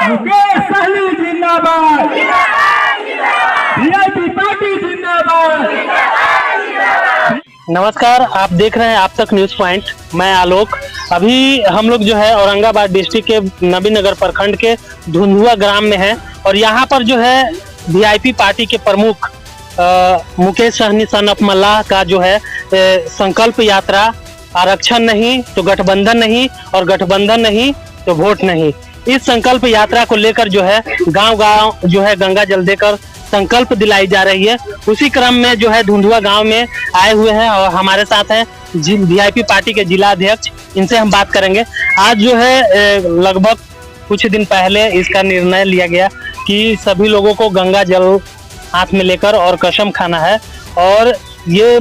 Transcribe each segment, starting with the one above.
मुकेश सहनी जिंदाबाद, VIP party जिंदाबाद। नमस्कार, आप देख रहे हैं आप तक न्यूज पॉइंट। मैं आलोक। अभी हम लोग जो है औरंगाबाद डिस्ट्रिक्ट के नबीनगर प्रखंड के धुंधुआ ग्राम में हैं और यहाँ पर जो है वीआईपी पार्टी के प्रमुख मुकेश सहनी सन ऑफ मल्लाह का जो है संकल्प यात्रा, आरक्षण नहीं तो गठबंधन नहीं और गठबंधन नहीं तो वोट नहीं, इस संकल्प यात्रा को लेकर जो है गांव-गांव जो है गंगा जल देकर संकल्प दिलाई जा रही है। उसी क्रम में जो है धुंधुआ गांव में आए हुए हैं और हमारे साथ हैं वीआईपी पार्टी के जिला अध्यक्ष, इनसे हम बात करेंगे। आज जो है लगभग कुछ दिन पहले इसका निर्णय लिया गया कि सभी लोगों को गंगा जल हाथ में लेकर और कसम खाना है और ये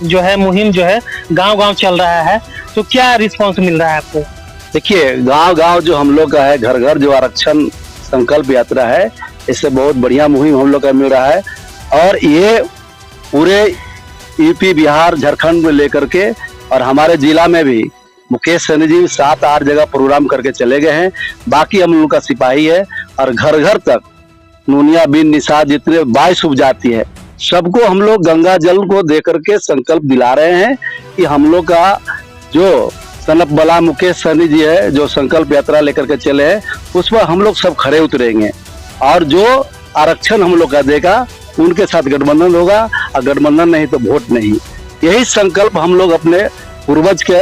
जो है मुहिम जो है गांव-गांव चल रहा है। तो क्या रिस्पांस मिल रहा है आपको? देखिए, गांव-गांव जो हम लोग का है, घर घर जो आरक्षण संकल्प यात्रा है, इससे बहुत बढ़िया मुहिम हम लोग का मिल रहा है और ये पूरे यूपी, बिहार, झारखंड में लेकर के और हमारे जिला में भी मुकेश सहनी जी 7-8 जगह प्रोग्राम करके चले गए हैं। बाकी हम लोग का सिपाही है और घर घर तक नूनिया, बिन, निषाद जितने 22 उपजाति है, सबको हम लोग गंगा जल को दे करके संकल्प दिला रहे हैं कि हम लोग का जो सनप बला मुकेश सहनी जी है, जो संकल्प यात्रा लेकर के चले हैं, उस पर हम लोग सब खड़े उतरेंगे और जो आरक्षण हम लोग का देगा उनके साथ गठबंधन होगा और गठबंधन नहीं तो वोट नहीं। यही संकल्प हम लोग अपने पूर्वज के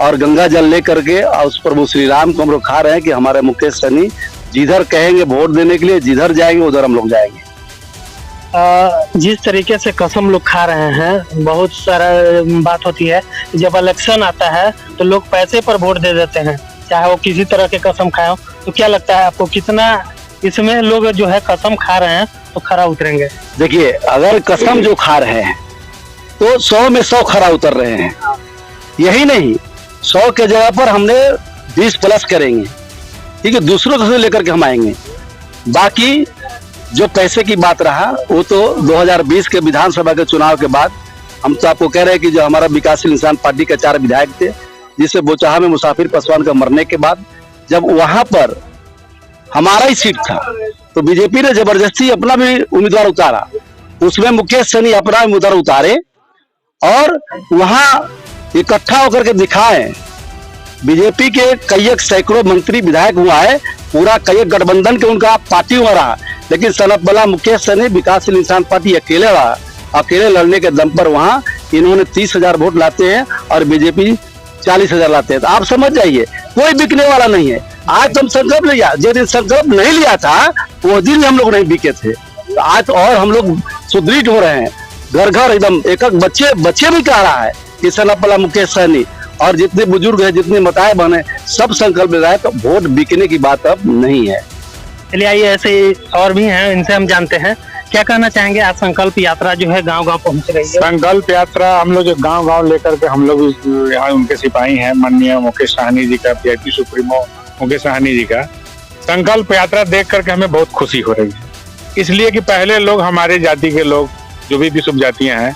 और गंगा जल लेकर के और उस प्रभु श्री राम को हम लोग खा रहे हैं कि हमारे मुकेश सहनी जिधर कहेंगे वोट देने के लिए, जिधर जाएंगे उधर हम लोग जाएंगे। जिस तरीके से कसम लोग खा रहे हैं, बहुत सारा बात होती है, जब इलेक्शन आता है तो लोग पैसे पर वोट दे देते हैं, चाहे वो किसी तरह के कसम खाए हो। तो क्या लगता है आपको, कितना इसमें लोग जो है कसम खा रहे हैं तो खरा उतरेंगे? देखिए, अगर कसम जो खा रहे हैं तो 100 में 100 खरा उतर रहे हैं। यही नहीं, 100 के जगह पर हमने 20 प्लस करेंगे, ठीक है, दूसरों को लेकर के हम आएंगे। बाकी जो पैसे की बात रहा वो तो 2020 के विधानसभा के चुनाव के बाद हम तो आपको कह रहे हैं कि जो हमारा विकासशील इंसान पार्टी के 4 विधायक थे, जिससे बोचाहा में मुसाफिर पासवान का मरने के बाद जब वहां पर हमारा ही सीट था तो बीजेपी ने जबरदस्ती अपना भी उम्मीदवार उतारा, उसमें मुकेश सहनी अपना उम्मीदवार उतारे और वहां इकट्ठा होकर के दिखाए। बीजेपी के कई सैकड़ों मंत्री विधायक हुआ है, पूरा कई गठबंधन के उनका पार्टी हुआ रहा, लेकिन सनत बला मुकेश सहनी विकासशील इंसान पार्टी अकेले रहा। अकेले लड़ने के दम पर वहां इन्होंने 30,000 वोट लाते हैं और बीजेपी 40,000 लाते हैं। तो आप समझ जाइए, कोई बिकने वाला नहीं है। आज तो हम संकल्प लिया, जिस दिन संकल्प नहीं लिया था वो दिन हम लोग नहीं बिके थे। तो आज और हम लोग सुदृढ़ हो रहे हैं, घर घर एकदम एक बच्चे भी कह रहा है कि सनत बला मुकेश सहनी और जितने बुजुर्ग है, जितने मताए बने, सब संकल्प ले रहा है। तो वोट बिकने की बात अब नहीं है। चलिए, आइए ऐसे और भी हैं, इनसे हम जानते हैं। क्या कहना चाहेंगे? आज संकल्प यात्रा जो है गांव-गांव पहुंच रही है। संकल्प यात्रा हम लोग जो गांव-गांव लेकर के हम लोग यहाँ उनके सिपाही हैं, माननीय मुकेश सहनी जी का, वीआईपी सुप्रीमो मुकेश सहनी जी का संकल्प यात्रा देख करके हमें बहुत खुशी हो रही है। इसलिए कि पहले लोग, हमारे जाति के लोग जो भी विश्व जातियां हैं,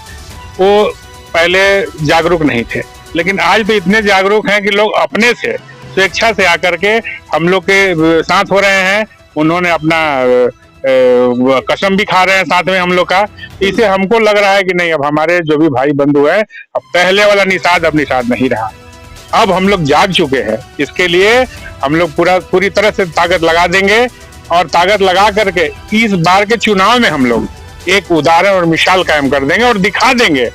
वो पहले जागरूक नहीं थे, लेकिन आज तो इतने जागरूक हैं कि लोग अपने से स्वेच्छा से आकर के हम लोग के साथ हो रहे हैं। उन्होंने अपना कसम भी खा रहे हैं साथ में हम लोग का। इसे हमको लग रहा है कि नहीं, अब हमारे जो भी भाई बंधु है, अब पहले वाला निषाद अब निषाद नहीं रहा। अब हम लोग जाग चुके हैं। इसके लिए हम लोग पूरी तरह से ताकत लगा देंगे और ताकत लगा करके इस बार के चुनाव में हम लोग एक उदाहरण और मिसाल कायम कर देंगे और दिखा देंगे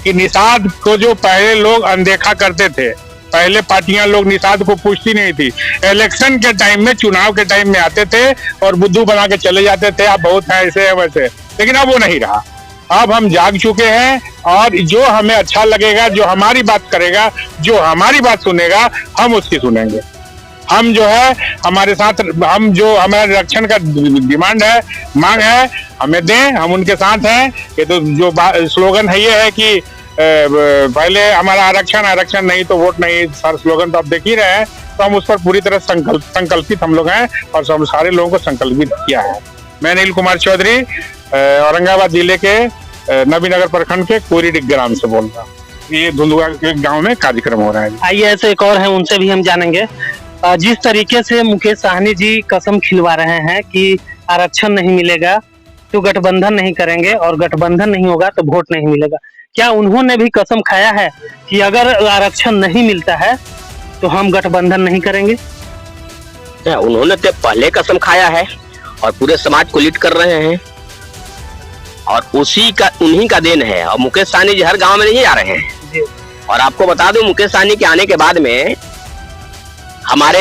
कि निषाद को जो पहले लोग अनदेखा करते थे, पहले पार्टियां लोग निषाद को पूछती नहीं थी, इलेक्शन के टाइम में, चुनाव के टाइम में आते थे और बुद्धू बना के चले जाते थे, आप बहुत है ऐसे है वैसे, लेकिन अब वो नहीं रहा। अब हम जाग चुके हैं और जो हमें अच्छा लगेगा, जो हमारी बात करेगा, जो हमारी बात सुनेगा, हम उसकी सुनेंगे। हम जो है हमारे साथ, हम जो हमारे आरक्षण का डिमांड है, मांग है, हमें दें, हम उनके साथ हैं। ये तो जो स्लोगन है ये है कि पहले हमारा आरक्षण नहीं तो वोट नहीं, सारे स्लोगन तो आप देख ही रहे हैं। तो हम उस पर पूरी तरह संकल्पित हम लोग हैं और हम सारे लोगों को संकल्पित किया है। मैं नील कुमार चौधरी औरंगाबाद जिले के नबीनगर प्रखंड के कोरीडिग ग्राम से बोल रहा हूँ। ये धुंधुआ के गांव में कार्यक्रम हो रहा है। आइए ऐसे एक और हैं, उनसे भी हम जानेंगे। जिस तरीके से मुकेश साहनी जी कसम खिलवा रहे हैं कि आरक्षण नहीं मिलेगा तो गठबंधन नहीं करेंगे और गठबंधन नहीं होगा तो वोट नहीं मिलेगा, क्या उन्होंने भी कसम खाया है कि अगर आरक्षण नहीं मिलता है तो हम गठबंधन नहीं करेंगे? उन्होंने तो पहले कसम खाया है और पूरे समाज को लीड कर रहे हैं और उन्हीं का देन है। और मुकेश साहनी जी हर गांव में नहीं आ रहे हैं। और आपको बता दूं, मुकेश साहनी के आने के बाद में हमारे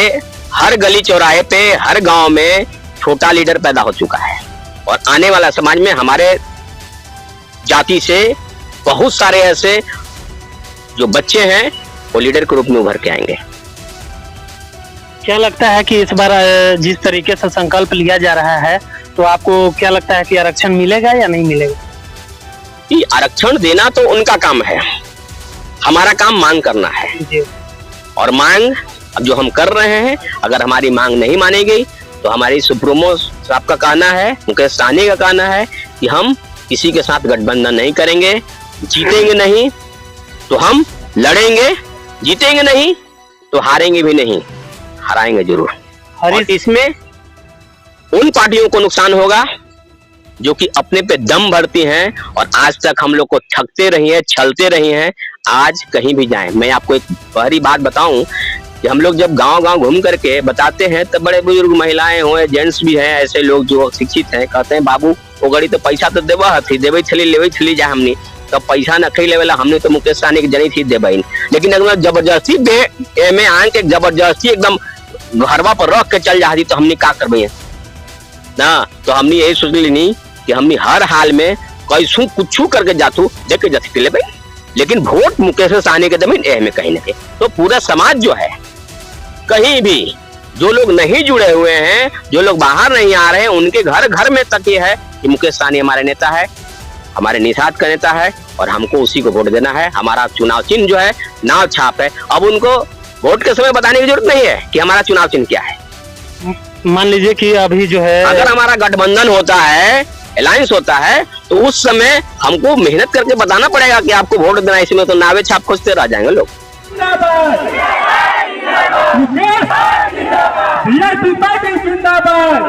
हर गली चौराहे पे, हर गांव में छोटा लीडर पैदा हो चुका है और आने वाला समाज में हमारे जाति से बहुत सारे ऐसे जो बच्चे हैं वो लीडर के रूप में उभर के आएंगे। क्या लगता है कि इस बार जिस तरीके से संकल्प लिया जा रहा है तो आपको क्या लगता है कि आरक्षण मिलेगा या नहीं मिलेगा? कि आरक्षण देना तो उनका काम है, हमारा काम मांग करना है। और मांग अब जो हम कर रहे हैं, अगर हमारी मांग नहीं मानी गई तो हमारी सुप्रीमो साहब का कहना है, मुकेश साहनी का कहना है कि हम किसी के साथ गठबंधन नहीं करेंगे, जीतेंगे नहीं तो हम लड़ेंगे, जीतेंगे नहीं तो हारेंगे भी नहीं, हराएंगे जरूर। और इसमें उन पार्टियों को नुकसान होगा जो कि अपने पे दम भरती हैं और आज तक हम लोग को ठगते रही हैं, छलते रही हैं। आज कहीं भी जाएं, मैं आपको एक बड़ी बात बताऊं कि हम लोग जब गांव-गांव घूम करके बताते हैं तब बड़े बुजुर्ग महिलाएं हुए, जेंट्स भी हैं, ऐसे लोग जो शिक्षित हैं, कहते हैं बाबू वो गड़ी तो पैसा तो देवा थी, देवे छली लेवे छली जा हमने तो पैसा न खई लेवेला, हमने तो मुकेश साहनी की जनी थी देवे। लेकिन अगर जबरदस्ती में आन के जबरदस्ती एकदम घरवा पर रख के चल जाती तो हमने क्या करबे ना। तो हमने यही सोच ली कि हमने हर हाल में कैसू कुछ करके जातू देखे जाती ले भाई, लेकिन वोट मुकेश साहनी के जमीन में कहीं ना कहीं। तो पूरा समाज जो है, कहीं भी जो लोग नहीं जुड़े हुए हैं, जो लोग बाहर नहीं आ रहे हैं, उनके घर घर में तक ये है कि मुकेश साहनी हमारे नेता है, हमारे निषाद का नेता है और हमको उसी को वोट देना है। हमारा चुनाव चिन्ह जो है नाव छाप है। अब उनको वोट के समय बताने की जरूरत नहीं है कि हमारा चुनाव चिन्ह क्या है। मान लीजिए कि अभी जो है अगर हमारा गठबंधन होता है, अलायंस होता है, तो उस समय हमको मेहनत करके बताना पड़ेगा कि आपको वोट देना, इसमें तो नावे छाप खोजते रह जाएंगे लोग। जिंदाबाद, मुकेश जिंदाबाद, पार्टी जिंदाबाद।